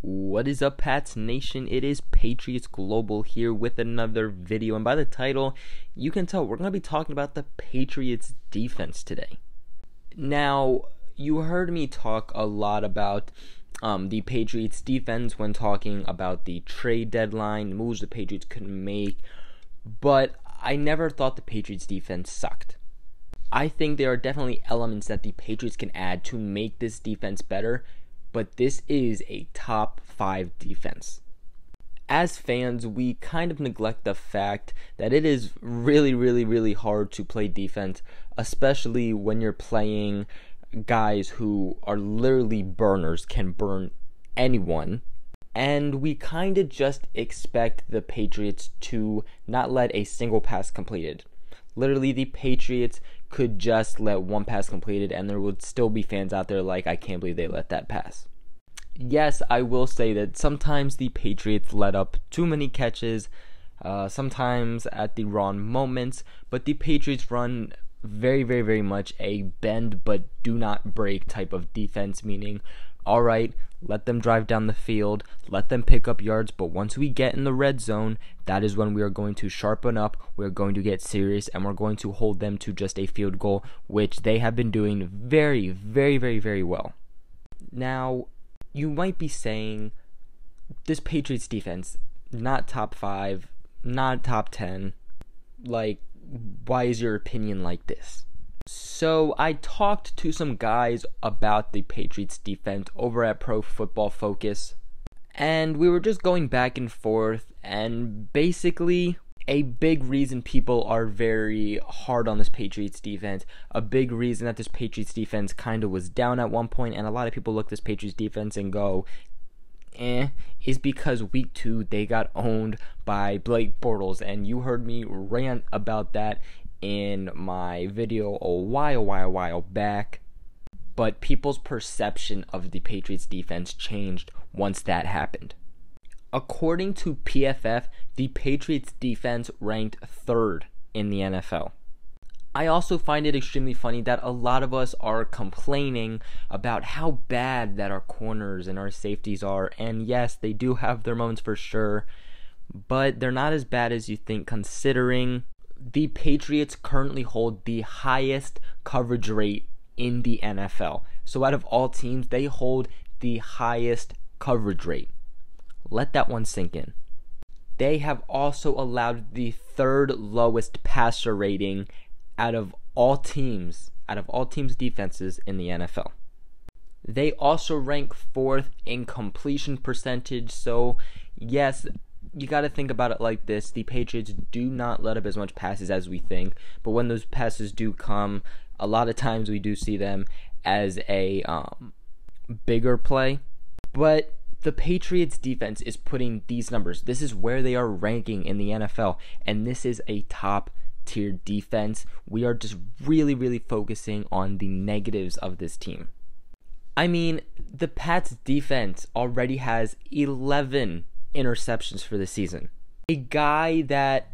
What is up, Pats Nation? It is Patriots Global here with another video, and by the title, you can tell we're going to be talking about the Patriots defense today. Now, you heard me talk a lot about the Patriots defense when talking about the trade deadline, moves the Patriots could make, but I never thought the Patriots defense sucked. I think there are definitely elements that the Patriots can add to make this defense better, but this is a top 5 defense. As fans, we kind of neglect the fact that it is really hard to play defense, especially when you're playing guys who are literally burners, can burn anyone. And we kind of just expect the Patriots to not let a single pass completed. Literally, the Patriots could just let one pass completed and there would still be fans out there like, I can't believe they let that pass. Yes, I will say that sometimes the Patriots let up too many catches, sometimes at the wrong moments, but the Patriots run very much a bend but do not break type of defense, meaning, alright, let them drive down the field, let them pick up yards, but once we get in the red zone, that is when we are going to sharpen up, we're going to get serious, and we're going to hold them to just a field goal, which they have been doing very well. Now, you might be saying, this Patriots defense, not top 5, not top 10, like, why is your opinion like this? So I talked to some guys about the Patriots defense over at Pro Football Focus, and we were just going back and forth, and basically a big reason people are very hard on this Patriots defense, a big reason that this Patriots defense kind of was down at one point, and a lot of people look at this Patriots defense and go, is because week 2 they got owned by Blake Bortles, and you heard me rant about that in my video a while back, but people's perception of the Patriots defense changed once that happened. According to PFF, the Patriots defense ranked 3rd in the NFL. I also find it extremely funny that a lot of us are complaining about how bad that our corners and our safeties are, and yes, they do have their moments for sure, but they're not as bad as you think, considering the Patriots currently hold the highest coverage rate in the NFL. So out of all teams, they hold the highest coverage rate. Let that one sink in. They have also allowed the 3rd lowest passer rating out of all teams defenses in the NFL. They also rank 4th in completion percentage, so yes, you got to think about it like this. The Patriots do not let up as much passes as we think, but when those passes do come, a lot of times we do see them as a bigger play. But the Patriots defense is putting these numbers. This is where they are ranking in the NFL, and this is a top tier defense. We are just really focusing on the negatives of this team. I mean, the Pats defense already has 11 interceptions for the season. A guy that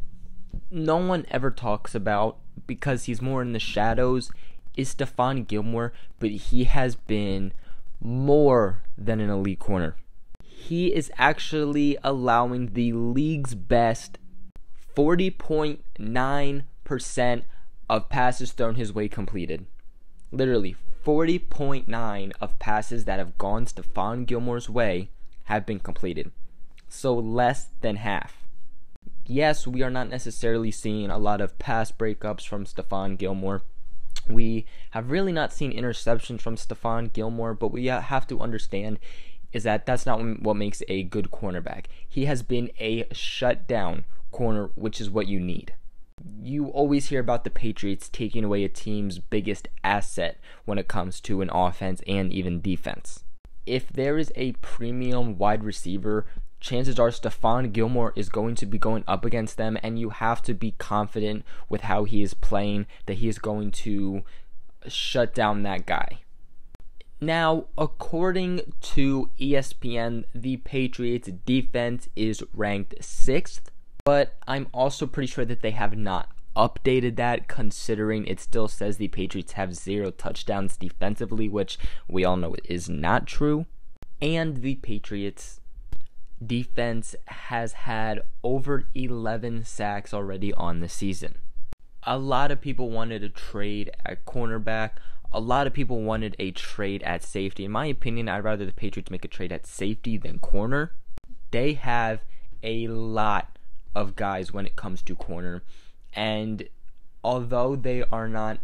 no one ever talks about because he's more in the shadows is Stephon Gilmore, but he has been more than an elite corner. He is actually allowing the league's best 40.9% of passes thrown his way completed. Literally 40.9% of passes that have gone Stephon Gilmore's way have been completed. So less than half. Yes, we are not necessarily seeing a lot of pass breakups from Stephon Gilmore. We have really not seen interceptions from Stephon Gilmore, but we have to understand is that that's not what makes a good cornerback. He has been a shutdown corner, which is what you need. You always hear about the Patriots taking away a team's biggest asset when it comes to an offense and even defense. If there is a premium wide receiver, chances are Stephon Gilmore is going to be going up against them, and you have to be confident with how he is playing that he is going to shut down that guy. Now, according to ESPN, the Patriots defense is ranked 6th, but I'm also pretty sure that they have not updated that, considering it still says the Patriots have 0 touchdowns defensively, which we all know is not true. And the Patriots defense has had over 11 sacks already on the season. A lot of people wanted a trade at cornerback. A lot of people wanted a trade at safety. In my opinion, I'd rather the Patriots make a trade at safety than corner. They have a lot of guys when it comes to corner. And although they are not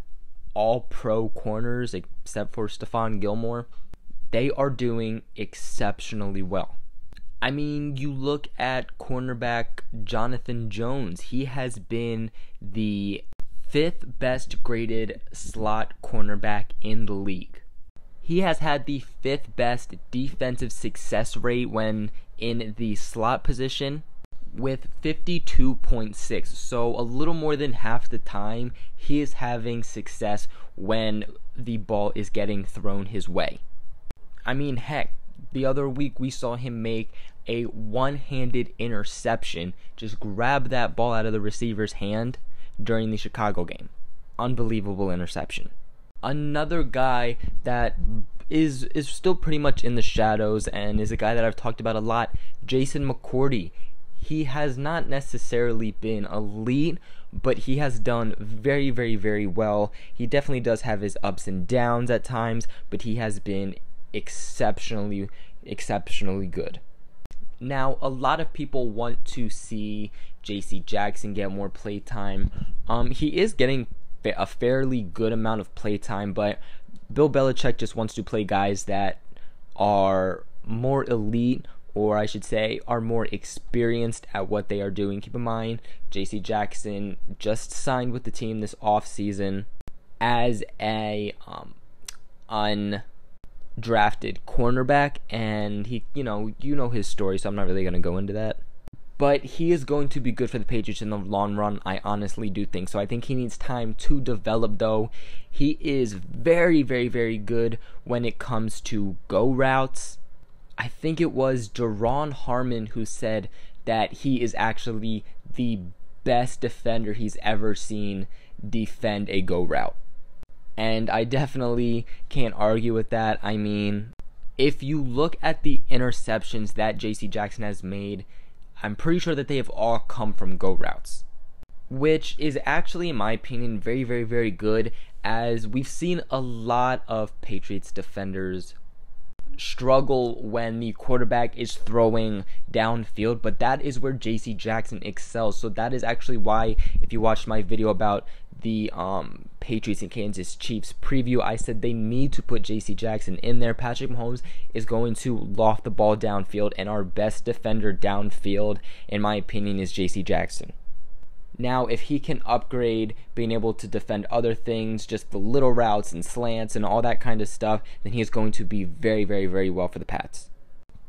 all pro corners except for Stephon Gilmore, they are doing exceptionally well. I mean, you look at cornerback Jonathan Jones. He has been the 5th best graded slot cornerback in the league. He has had the 5th best defensive success rate when in the slot position with 52.6. So a little more than half the time he is having success when the ball is getting thrown his way. I mean, heck, the other week we saw him make a one-handed interception, just grab that ball out of the receiver's hand during the Chicago game. Unbelievable interception. Another guy that is still pretty much in the shadows and is a guy that I've talked about a lot, Jason McCourty. He has not necessarily been elite, but he has done very, very, very well. He definitely does have his ups and downs at times, but he has been exceptionally good. Now, a lot of people want to see J.C. Jackson get more play time. He is getting a fairly good amount of play time, but Bill Belichick just wants to play guys that are more elite, or I should say are more experienced at what they are doing. Keep in mind, J.C. Jackson just signed with the team this offseason as a undrafted cornerback, and he, you know his story, so I'm not really going to go into that. But he is going to be good for the Patriots in the long run. I honestly do think so. I think he needs time to develop, though. He is very, very, very good when it comes to go routes. I think it was Deron Harmon who said that he is actually the best defender he's ever seen defend a go route. And I definitely can't argue with that. I mean, if you look at the interceptions that J.C. Jackson has made, I'm pretty sure that they have all come from go routes, which is actually, in my opinion, very, very, very good, as we've seen a lot of Patriots defenders struggle when the quarterback is throwing downfield, but that is where J.C. Jackson excels. So that is actually why, if you watched my video about the Patriots and Kansas Chiefs preview, I said they need to put J.C. Jackson in there. Patrick Mahomes is going to loft the ball downfield, and our best defender downfield, in my opinion, is J.C. Jackson. Now, if he can upgrade being able to defend other things, just the little routes and slants and all that kind of stuff, then he is going to be very, very, very well for the Pats.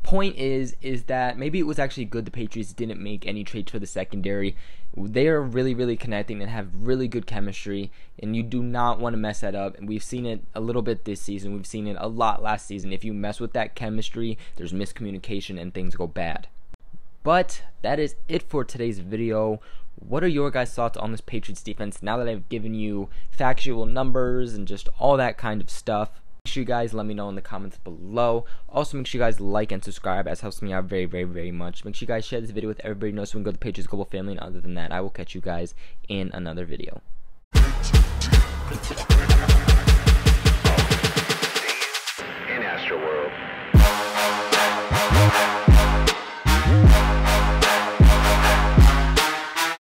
Point is that maybe it was actually good the Patriots didn't make any trades for the secondary. They are really, really connecting and have really good chemistry, and you do not want to mess that up. And we've seen it a little bit this season. We've seen it a lot last season. If you mess with that chemistry, there's miscommunication and things go bad. But that is it for today's video. What are your guys' thoughts on this Patriots defense now that I've given you factual numbers and just all that kind of stuff? Make sure you guys let me know in the comments below. Also, make sure you guys like and subscribe, as helps me out very, very, very much. Make sure you guys share this video with everybody who knows so we can go to the Patriots Global family. And other than that, I will catch you guys in another video.